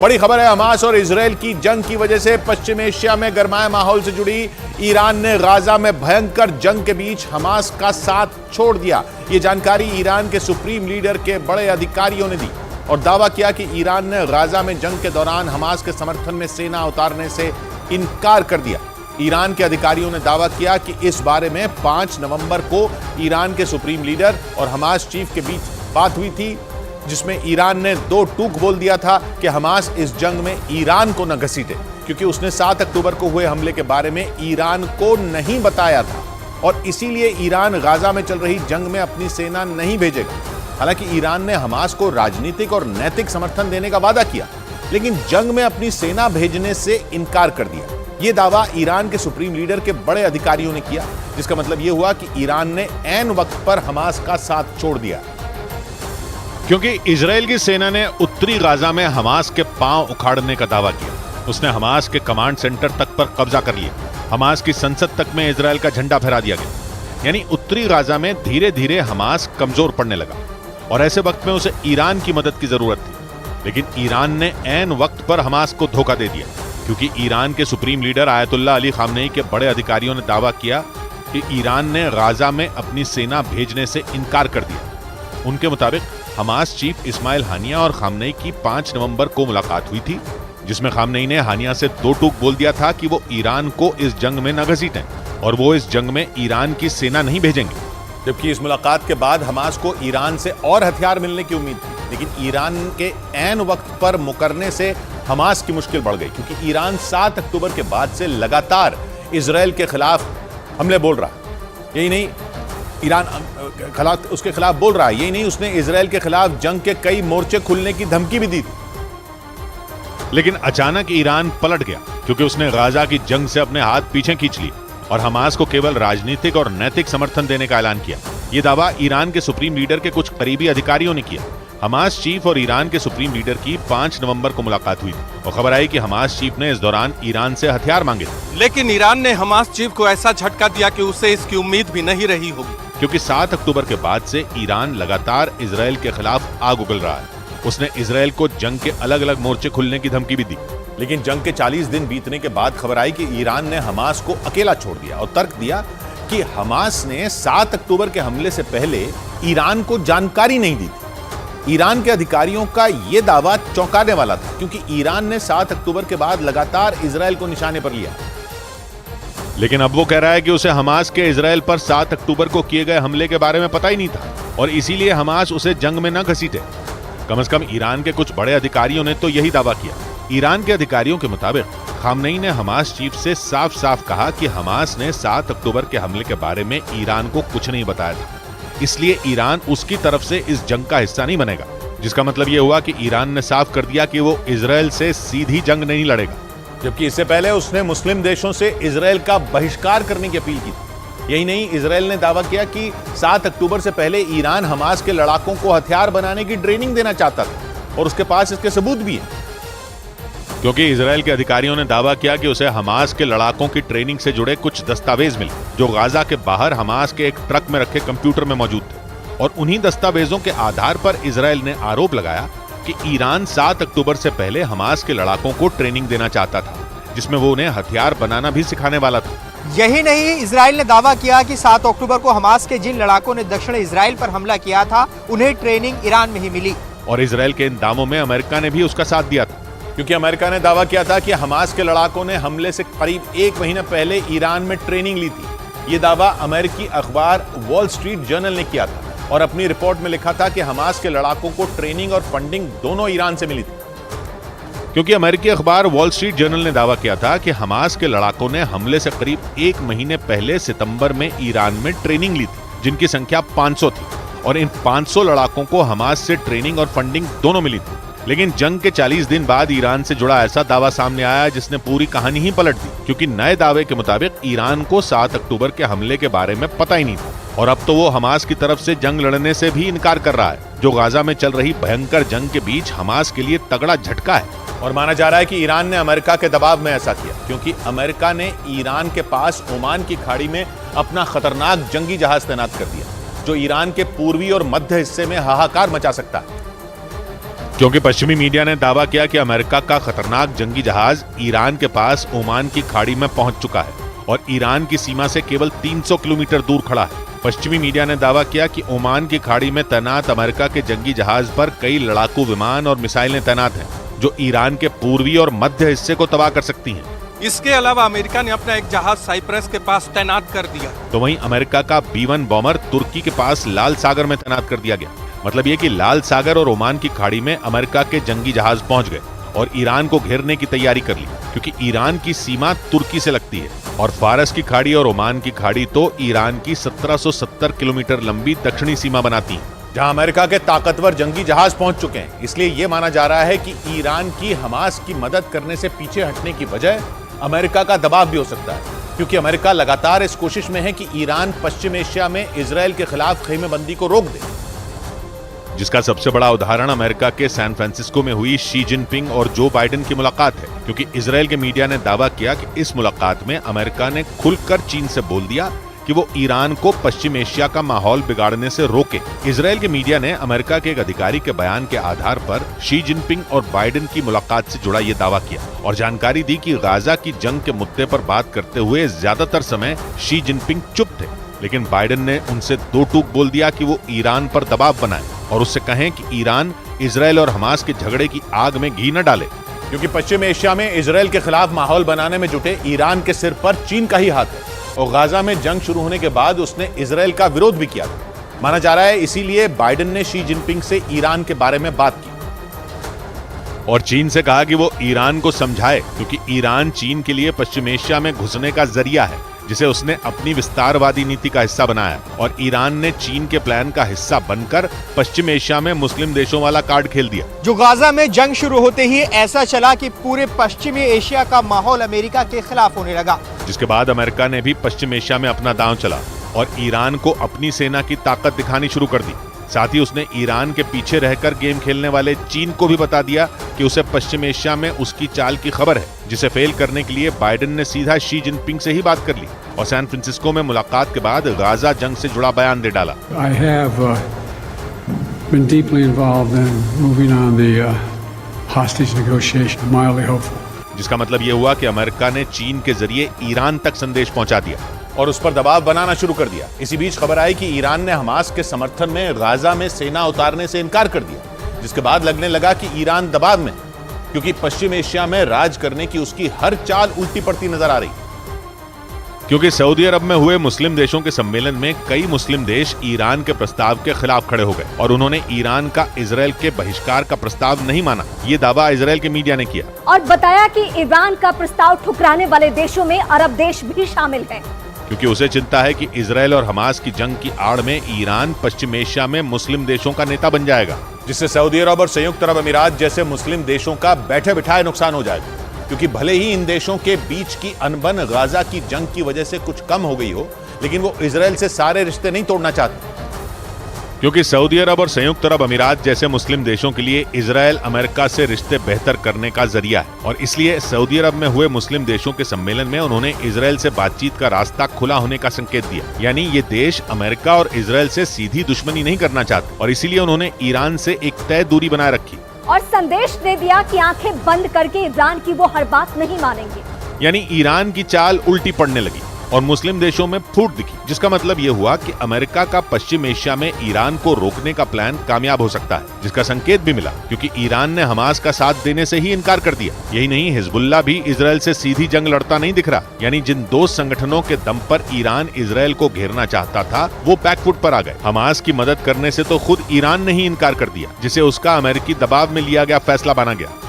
बड़ी खबर है, हमास और इजराइल की जंग की वजह से पश्चिम एशिया में गरमाए माहौल से जुड़ी ईरान ने गाजा में भयंकर जंग के बीच हमास का साथ छोड़ दिया। ये जानकारी ईरान के सुप्रीम लीडर के बड़े अधिकारियों ने दी और दावा किया कि ईरान ने गाजा में जंग के दौरान हमास के समर्थन में सेना उतारने से इनकार कर दिया। ईरान के अधिकारियों ने दावा किया कि इस बारे में 5 नवंबर को ईरान के सुप्रीम लीडर और हमास चीफ के बीच बात हुई थी, जिसमें ईरान ने 2 टूक बोल दिया था कि हमास इस जंग में ईरान को न घसीटे, क्योंकि उसने 7 अक्टूबर को हुए हमले के बारे में ईरान को नहीं बताया था और इसीलिए ईरान गाजा में चल रही जंग में अपनी सेना नहीं भेजेगा। हालांकि ईरान ने हमास को राजनीतिक और नैतिक समर्थन देने का वादा किया, लेकिन जंग में अपनी सेना भेजने से इनकार कर दिया। यह दावा ईरान के सुप्रीम लीडर के बड़े अधिकारियों ने किया, जिसका मतलब यह हुआ कि ईरान ने ऐन वक्त पर हमास का साथ छोड़ दिया, क्योंकि इजराइल की सेना ने उत्तरी गाजा में हमास के पांव उखाड़ने का दावा किया। उसने हमास के कमांड सेंटर तक पर कब्जा कर लिया। हमास की संसद तक में इजराइल का झंडा फहरा दिया गया। यानी उत्तरी गाजा में धीरे धीरे हमास कमजोर पड़ने लगा और ऐसे वक्त में उसे ईरान की मदद की जरूरत थी। लेकिन ईरान ने ऐन वक्त पर हमास को धोखा दे दिया, क्योंकि ईरान के supreme leader Ayatollah Ali Khamenei के बड़े अधिकारियों ने दावा किया कि ईरान ने गाजा में अपनी सेना भेजने से इनकार कर दिया। उनके मुताबिक हमास चीफ इस्माइल हानिया और खामनेई की 5 नवंबर को मुलाकात हुई थी, जिसमें खामनेई ने हानिया से 2 टूक बोल दिया था कि वो ईरान को इस जंग में न घसीटें और वो इस जंग में ईरान की सेना नहीं भेजेंगे। जबकि इस मुलाकात के बाद हमास को ईरान से और हथियार मिलने की उम्मीद थी, लेकिन ईरान के ऐन वक्त पर मुकरने से हमास की मुश्किल बढ़ गई, क्योंकि ईरान 7 अक्टूबर के बाद से लगातार इजराइल के खिलाफ हमले बोल रहा। यही नहीं, ईरान उसके खिलाफ बोल रहा है, यही नहीं, उसने इजराइल के खिलाफ जंग के कई मोर्चे खुलने की धमकी भी दी थी। लेकिन अचानक ईरान पलट गया, क्योंकि उसने गाजा की जंग से अपने हाथ पीछे खींच लिए और हमास को केवल राजनीतिक और नैतिक समर्थन देने का ऐलान किया। यह दावा ईरान के सुप्रीम लीडर के कुछ करीबी अधिकारियों ने किया। हमास चीफ और ईरान के सुप्रीम लीडर की 5 नवंबर को मुलाकात हुई और खबर आई कि हमास चीफ ने इस दौरान ईरान से हथियार मांगे थे। लेकिन ईरान ने हमास चीफ को ऐसा झटका दिया कि उसे इसकी उम्मीद भी नहीं रही होगी, क्योंकि 7 अक्टूबर के बाद से ईरान लगातार इजराइल के खिलाफ आग उगल रहा है। उसने इजराइल को जंग के अलग अलग मोर्चे खुलने की धमकी भी दी। लेकिन जंग के 40 दिन बीतने के बाद खबर आई कि ईरान ने हमास को अकेला छोड़ दिया और तर्क दिया कि हमास ने 7 अक्टूबर के हमले से पहले ईरान को जानकारी नहीं दी थी। ईरान के अधिकारियों का यह दावा चौंकाने वाला था, क्योंकि ईरान ने 7 अक्टूबर के बाद लगातार इजराइल को निशाने पर लिया। लेकिन अब वो कह रहा है कि उसे हमास के इजराइल पर 7 अक्टूबर को किए गए हमले के बारे में पता ही नहीं था और इसीलिए हमास उसे जंग में न घसीटे। कम से कम ईरान के कुछ बड़े अधिकारियों ने तो यही दावा किया। ईरान के अधिकारियों के मुताबिक खामनेई ने हमास चीफ से साफ साफ कहा कि हमास ने 7 अक्टूबर के हमले के बारे में ईरान को कुछ नहीं बताया था, इसलिए ईरान उसकी तरफ से इस जंग का हिस्सा नहीं बनेगा। जिसका मतलब यह हुआ कि ईरान ने साफ कर दिया कि वो इजराइल से सीधी जंग नहीं लड़ेगा। जबकि इससे पहले उसने मुस्लिम देशों से इजराइल का बहिष्कार करने की अपील की थी। यही नहीं, इजराइल ने दावा किया कि 7 अक्टूबर से पहले ईरान हमास के लड़ाकों को हथियार बनाने की ट्रेनिंग देना चाहता था और उसके पास इसके सबूत भी हैं। क्योंकि इजराइल के अधिकारियों ने दावा किया कि उसे हमास के लड़ाकों की ट्रेनिंग से जुड़े कुछ दस्तावेज मिले, जो गाजा के बाहर हमास के एक ट्रक में रखे कंप्यूटर में मौजूद थे। और उन्हीं दस्तावेजों के आधार पर इजराइल ने आरोप लगाया कि ईरान 7 अक्टूबर से पहले हमास के लड़ाकों को ट्रेनिंग देना चाहता था, जिसमें वो उन्हें हथियार बनाना भी सिखाने वाला था। यही नहीं, इजराइल ने दावा किया कि 7 अक्टूबर को हमास के जिन लड़ाकों ने दक्षिण इजराइल पर हमला किया था, उन्हें ट्रेनिंग ईरान में ही मिली। और इजराइल के इन दावों में अमेरिका ने भी उसका साथ दिया था, क्योंकि अमेरिका ने दावा किया था कि हमास के लड़ाकों ने हमले से करीब 1 महीने पहले ईरान में ट्रेनिंग ली थी। यह दावा अमेरिकी अखबार वॉल स्ट्रीट जर्नल ने किया था और अपनी रिपोर्ट में लिखा था कि हमास के लड़ाकों को ट्रेनिंग और फंडिंग दोनों ईरान से मिली थी। क्योंकि अमेरिकी अखबार वॉल स्ट्रीट जर्नल ने दावा किया था कि हमास के लड़ाकों ने हमले से करीब 1 महीने पहले सितंबर में ईरान में ट्रेनिंग ली थी, जिनकी संख्या 500 थी और इन 500 लड़ाकों को हमास से ट्रेनिंग और फंडिंग दोनों मिली थी। लेकिन जंग के 40 दिन बाद ईरान से जुड़ा ऐसा दावा सामने आया जिसने पूरी कहानी ही पलट दी, क्योंकि नए दावे के मुताबिक ईरान को 7 अक्टूबर के हमले के बारे में पता ही नहीं था और अब तो वो हमास की तरफ से जंग लड़ने से भी इनकार कर रहा है, जो गाजा में चल रही भयंकर जंग के बीच हमास के लिए तगड़ा झटका है। और माना जा रहा है कि ईरान ने अमेरिका के दबाव में ऐसा किया, क्योंकि अमेरिका ने ईरान के पास ओमान की खाड़ी में अपना खतरनाक जंगी जहाज तैनात कर दिया, जो ईरान के पूर्वी और मध्य हिस्से में हाहाकार मचा सकता है। क्योंकि पश्चिमी मीडिया ने दावा किया कि अमेरिका का खतरनाक जंगी जहाज ईरान के पास ओमान की खाड़ी में पहुंच चुका है और ईरान की सीमा से केवल 300 किलोमीटर दूर खड़ा है। पश्चिमी मीडिया ने दावा किया कि ओमान की खाड़ी में तैनात अमेरिका के जंगी जहाज पर कई लड़ाकू विमान और मिसाइलें तैनात हैं, जो ईरान के पूर्वी और मध्य हिस्से को तबाह कर सकती हैं। इसके अलावा अमेरिका ने अपना एक जहाज साइप्रस के पास तैनात कर दिया। तो वहीं अमेरिका का B-1 बॉम्बर तुर्की के पास लाल सागर में तैनात कर दिया गया। मतलब ये कि लाल सागर और ओमान की खाड़ी में अमेरिका के जंगी जहाज पहुंच गए और ईरान को घेरने की तैयारी कर ली, क्योंकि ईरान की सीमा तुर्की से लगती है और फारस की खाड़ी और ओमान की खाड़ी तो ईरान की 1770 किलोमीटर लंबी दक्षिणी सीमा बनाती है, जहां अमेरिका के ताकतवर जंगी जहाज पहुंच चुके हैं। इसलिए यह माना जा रहा है कि ईरान की हमास की मदद करने से पीछे हटने की वजह अमेरिका का दबाव भी हो सकता है, क्योंकि अमेरिका लगातार इस कोशिश में है कि ईरान पश्चिम एशिया में इजरायल के खिलाफ खेमेबंदी को रोक दे। जिसका सबसे बड़ा उदाहरण अमेरिका के सैन फ्रांसिस्को में हुई शी जिनपिंग और जो बाइडेन की मुलाकात है, क्योंकि इजरायल के मीडिया ने दावा किया कि इस मुलाकात में अमेरिका ने खुलकर चीन से बोल दिया कि वो ईरान को पश्चिम एशिया का माहौल बिगाड़ने से रोके। इजरायल के मीडिया ने अमेरिका के एक अधिकारी के बयान के आधार पर शी जिनपिंग और बाइडेन की मुलाकात से जुड़ा ये दावा किया और जानकारी दी कि गाजा की जंग के मुद्दे पर बात करते हुए ज्यादातर समय शी जिनपिंग चुप थे, लेकिन बाइडेन ने उनसे दो टूक बोल दिया कि वो ईरान पर दबाव बनाए और उससे कहें कि ईरान इजरायल और हमास के झगड़े की आग में घी न डाले, क्योंकि पश्चिम एशिया में इजरायल के खिलाफ माहौल बनाने में जुटे ईरान के सिर पर चीन का ही हाथ है और गाजा में जंग शुरू होने के बाद उसने इजरायल का विरोध भी किया था। माना जा रहा है इसीलिए बाइडेन ने शी जिनपिंग से ईरान के बारे में बात की और चीन से कहा कि वो ईरान को समझाए, क्योंकि ईरान चीन के लिए पश्चिम एशिया में घुसने का जरिया है, जिसे उसने अपनी विस्तारवादी नीति का हिस्सा बनाया और ईरान ने चीन के प्लान का हिस्सा बनकर पश्चिम एशिया में मुस्लिम देशों वाला कार्ड खेल दिया। जो गाजा में जंग शुरू होते ही ऐसा चला कि पूरे पश्चिमी एशिया का माहौल अमेरिका के खिलाफ होने लगा, जिसके बाद अमेरिका ने भी पश्चिम एशिया में अपना दांव चला और ईरान को अपनी सेना की ताकत दिखानी शुरू कर दी। साथ ही उसने ईरान के पीछे रहकर गेम खेलने वाले चीन को भी बता दिया कि उसे पश्चिम एशिया में उसकी चाल की खबर है, जिसे फेल करने के लिए बाइडेन ने सीधा शी जिनपिंग से ही बात कर ली और सैन फ्रांसिस्को में मुलाकात के बाद गाजा जंग से जुड़ा बयान दे डाला। I have been deeply involved in moving on the hostage negotiation. Mildly hopeful. जिसका मतलब ये हुआ कि अमेरिका ने चीन के जरिए ईरान तक संदेश पहुंचा दिया और उस पर दबाव बनाना शुरू कर दिया। इसी बीच खबर आई कि ईरान ने हमास के समर्थन में गाजा में सेना उतारने से इनकार कर दिया, जिसके बाद लगने लगा कि ईरान दबाव में, क्योंकि पश्चिम एशिया में राज करने की उसकी हर चाल उल्टी पड़ती नजर आ रही। क्योंकि सऊदी अरब में हुए मुस्लिम देशों के सम्मेलन में कई मुस्लिम देश ईरान के प्रस्ताव के खिलाफ खड़े हो गए और उन्होंने ईरान का इजरायल के बहिष्कार का प्रस्ताव नहीं माना। ये दावा इजरायल के मीडिया ने किया और बताया कि ईरान का प्रस्ताव ठुकराने वाले देशों में अरब देश भी शामिल हैं, क्योंकि उसे चिंता है कि इजरायल और हमास की जंग की आड़ में ईरान पश्चिम एशिया में मुस्लिम देशों का नेता बन जाएगा, जिससे सऊदी अरब और संयुक्त अरब अमीरात जैसे मुस्लिम देशों का बैठे बिठाए नुकसान हो जाएगा। क्योंकि भले ही इन देशों के बीच की अनबन गाजा की जंग की वजह से कुछ कम हो गई हो, लेकिन वो इजरायल से सारे रिश्ते नहीं तोड़ना चाहते, क्योंकि सऊदी अरब और संयुक्त अरब अमीरात जैसे मुस्लिम देशों के लिए इजरायल अमेरिका से रिश्ते बेहतर करने का जरिया है और इसलिए सऊदी अरब में हुए मुस्लिम देशों के सम्मेलन में उन्होंने इजरायल से बातचीत का रास्ता खुला होने का संकेत दिया। यानी ये देश अमेरिका और इजरायल से सीधी दुश्मनी नहीं करना चाहते और इसीलिए उन्होंने ईरान से एक तय दूरी बनाए रखी और संदेश दे दिया कि आंखें बंद करके ईरान की वो हर बात नहीं मानेंगे। यानी ईरान की चाल उल्टी पड़ने लगी और मुस्लिम देशों में फूट दिखी, जिसका मतलब ये हुआ कि अमेरिका का पश्चिम एशिया में ईरान को रोकने का प्लान कामयाब हो सकता है, जिसका संकेत भी मिला क्योंकि ईरान ने हमास का साथ देने से ही इनकार कर दिया। यही नहीं, हिजबुल्लाह भी इजरायल से सीधी जंग लड़ता नहीं दिख रहा। यानी जिन दो संगठनों के दम पर ईरान इजरायल को घेरना चाहता था वो बैकफुट पर आ गए। हमास की मदद करने से तो खुद ईरान ने ही इनकार कर दिया, जिसे उसका अमेरिकी दबाव में लिया गया फैसला माना गया।